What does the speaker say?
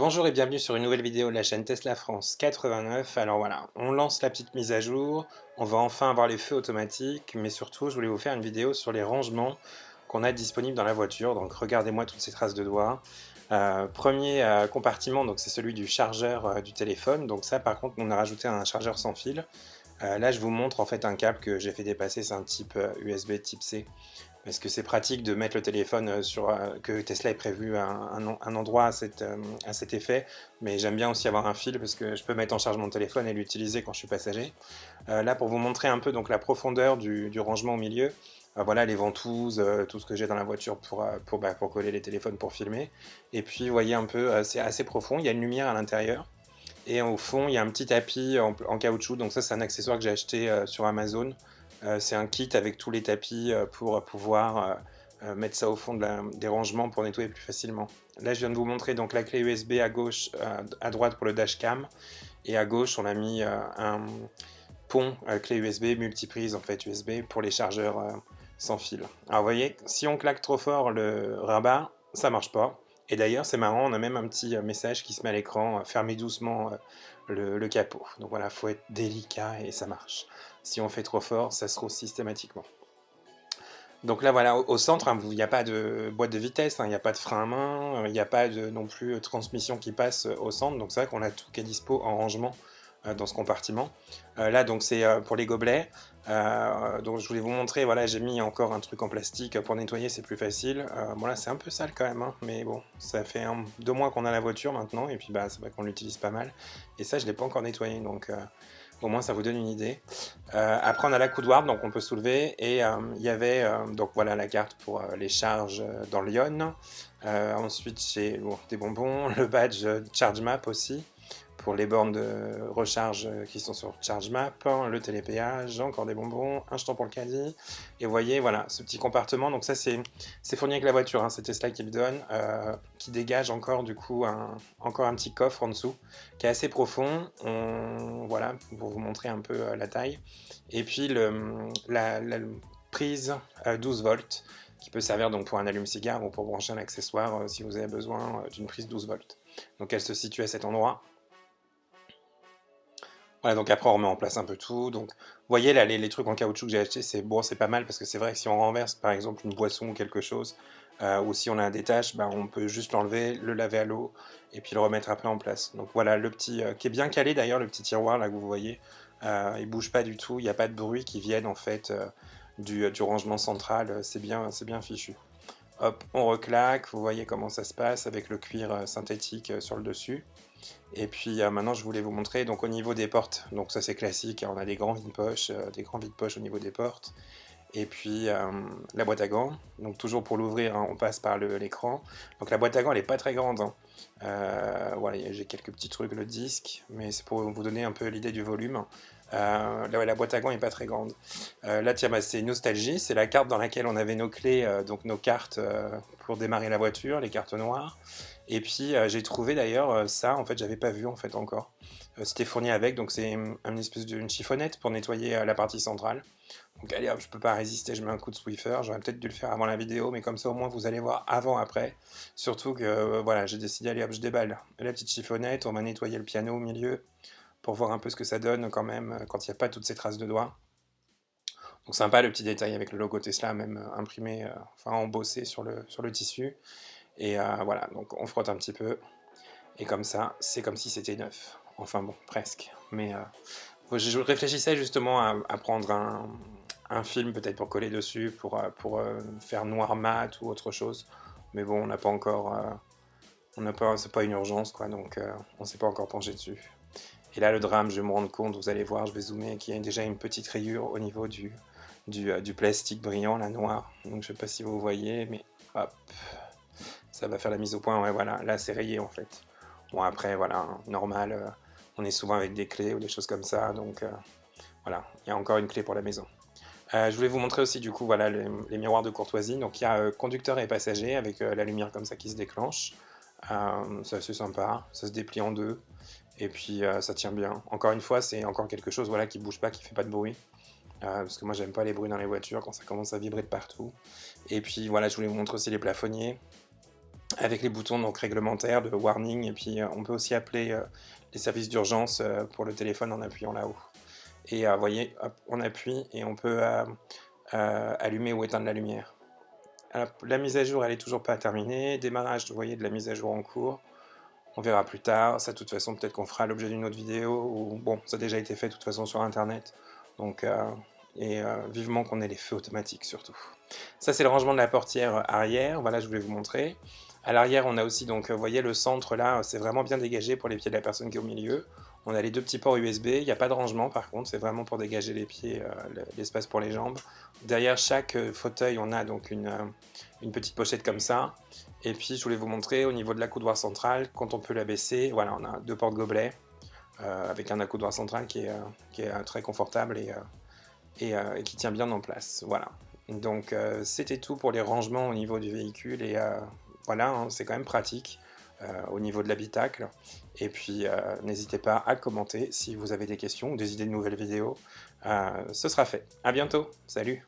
Bonjour et bienvenue sur une nouvelle vidéo de la chaîne Tesla France 89. Alors voilà, on lance la petite mise à jour, on va enfin avoir les feux automatiques, mais surtout je voulais vous faire une vidéo sur les rangements qu'on a disponibles dans la voiture. Donc regardez-moi toutes ces traces de doigts. Premier compartiment, donc c'est celui du chargeur du téléphone. Donc ça par contre on a rajouté un chargeur sans fil. Là je vous montre en fait un câble que j'ai fait dépasser, c'est un type USB type C. Est-ce que c'est pratique de mettre le téléphone que Tesla ait prévu un endroit à cet effet, mais j'aime bien aussi avoir un fil parce que je peux mettre en charge mon téléphone et l'utiliser quand je suis passager. Là, pour vous montrer un peu donc, la profondeur du rangement au milieu, voilà les ventouses, tout ce que j'ai dans la voiture pour coller les téléphones pour filmer. Et puis, vous voyez un peu, c'est assez profond, il y a une lumière à l'intérieur. Et au fond, il y a un petit tapis en caoutchouc, donc ça c'est un accessoire que j'ai acheté sur Amazon. C'est un kit avec tous les tapis pour pouvoir mettre ça au fond des rangements pour nettoyer plus facilement. Là je viens de vous montrer donc la clé USB à gauche, à droite pour le dashcam, et à gauche on a mis un pont clé USB multiprise en fait USB pour les chargeurs sans fil. Alors vous voyez, si on claque trop fort le rabat, ça marche pas. Et d'ailleurs, c'est marrant, on a même un petit message qui se met à l'écran, fermez doucement le capot. Donc voilà, il faut être délicat et ça marche. Si on fait trop fort, ça se trouve systématiquement. Donc là, voilà, au centre, hein, il n'y a pas de boîte de vitesse, hein, il n'y a pas de frein à main, il n'y a pas non plus de transmission qui passe au centre. Donc c'est vrai qu'on a tout qui est dispo en rangement dans ce compartiment. Là, donc c'est pour les gobelets. Donc je voulais vous montrer, voilà, j'ai mis encore un truc en plastique pour nettoyer, c'est plus facile. Bon là c'est un peu sale quand même, hein, mais bon, ça fait 2 mois qu'on a la voiture maintenant, et puis bah c'est vrai qu'on l'utilise pas mal. Et ça je l'ai pas encore nettoyé, donc au moins ça vous donne une idée. Après on a la coudoir, donc on peut soulever, et il y avait donc voilà la carte pour les charges dans Lyon. Ensuite j'ai des bonbons, le badge Charge Map aussi, pour les bornes de recharge qui sont sur ChargeMap, le télépéage, encore des bonbons, un jeton pour le caddie. Et vous voyez, voilà, ce petit compartiment. Donc ça, c'est fourni avec la voiture, hein, c'est Tesla qui le donne, qui dégage encore du coup encore un petit coffre en dessous, qui est assez profond. Voilà, pour vous montrer un peu la taille. Et puis la prise 12 volts, qui peut servir donc pour un allume-cigare ou pour brancher un accessoire si vous avez besoin d'une prise 12 volts. Donc elle se situe à cet endroit. Voilà, donc après on remet en place un peu tout. Donc, vous voyez là, les trucs en caoutchouc que j'ai acheté, c'est bon, c'est pas mal parce que c'est vrai que si on renverse par exemple une boisson ou quelque chose, ou si on a un détache, ben, on peut juste l'enlever, le laver à l'eau et puis le remettre après en place. Donc voilà, le petit qui est bien calé d'ailleurs, le petit tiroir là que vous voyez, il bouge pas du tout, il n'y a pas de bruit qui vienne en fait du rangement central, c'est bien fichu. Hop, on reclaque, vous voyez comment ça se passe avec le cuir synthétique sur le dessus. Et puis maintenant je voulais vous montrer donc au niveau des portes, donc ça c'est classique, hein, on a des grands vide-poches au niveau des portes. Et puis la boîte à gants, donc toujours pour l'ouvrir, hein, on passe par l'écran. Donc la boîte à gants elle est pas très grande, hein. Voilà, j'ai quelques petits trucs, le disque, mais c'est pour vous donner un peu l'idée du volume. La boîte à gants est pas très grande. Là tiens, bah, c'est Nostalgie, c'est la carte dans laquelle on avait nos clés, donc nos cartes pour démarrer la voiture, les cartes noires. Et puis j'ai trouvé d'ailleurs ça, en fait j'avais pas vu en fait encore. C'était fourni avec, donc c'est une espèce d'une chiffonnette pour nettoyer la partie centrale. Donc allez hop, je peux pas résister, je mets un coup de Swiffer, j'aurais peut-être dû le faire avant la vidéo, mais comme ça au moins vous allez voir avant-après. Surtout que voilà, j'ai décidé, allez hop, je déballe la petite chiffonnette, on va nettoyer le piano au milieu, pour voir un peu ce que ça donne quand même, quand il n'y a pas toutes ces traces de doigts. Donc sympa le petit détail avec le logo Tesla, même imprimé, enfin embossé sur le tissu. Et voilà, donc on frotte un petit peu, et comme ça, c'est comme si c'était neuf. Enfin bon, presque. Mais je réfléchissais justement à prendre un film peut-être pour coller dessus, pour faire noir mat ou autre chose. Mais bon, on n'a pas encore, c'est pas une urgence quoi, donc on s'est pas encore penché dessus. Et là, le drame, je vais me rendre compte, vous allez voir, je vais zoomer, qu'il y a déjà une petite rayure au niveau du plastique brillant, là, noir. Donc je sais pas si vous voyez, mais hop, ça va faire la mise au point. Ouais, voilà, là c'est rayé en fait. Bon, après, voilà, hein, normal, on est souvent avec des clés ou des choses comme ça, donc voilà, il y a encore une clé pour la maison. Je voulais vous montrer aussi du coup voilà les miroirs de courtoisie. Donc il y a conducteur et passager avec la lumière comme ça qui se déclenche. C'est assez sympa, ça se déplie en deux et puis ça tient bien. Encore une fois, c'est encore quelque chose voilà, qui bouge pas, qui fait pas de bruit. Parce que moi j'aime pas les bruits dans les voitures quand ça commence à vibrer de partout. Et puis voilà, je voulais vous montrer aussi les plafonniers. avec les boutons donc réglementaires de warning, et puis on peut aussi appeler les services d'urgence pour le téléphone en appuyant là-haut. Et vous voyez, hop, on appuie et on peut allumer ou éteindre la lumière. Alors, la mise à jour, elle est toujours pas terminée. Démarrage, vous voyez, de la mise à jour en cours. On verra plus tard. Ça, de toute façon, peut-être qu'on fera l'objet d'une autre vidéo. Ou bon, ça a déjà été fait de toute façon sur Internet. Donc, vivement qu'on ait les feux automatiques surtout. Ça, c'est le rangement de la portière arrière. Voilà, je voulais vous montrer. À l'arrière, on a aussi, donc, vous voyez, le centre là, c'est vraiment bien dégagé pour les pieds de la personne qui est au milieu. On a les deux petits ports USB. Il n'y a pas de rangement, par contre, c'est vraiment pour dégager les pieds, l'espace pour les jambes. Derrière chaque fauteuil, on a donc une petite pochette comme ça. Et puis, je voulais vous montrer au niveau de l'accoudoir central, quand on peut l'abaisser, voilà, on a deux porte-gobelets avec un accoudoir central qui est très confortable et qui tient bien en place. Voilà. Donc, c'était tout pour les rangements au niveau du véhicule. Et voilà, hein, c'est quand même pratique au niveau de l'habitacle. Et puis, n'hésitez pas à commenter si vous avez des questions ou des idées de nouvelles vidéos. Ce sera fait. À bientôt. Salut.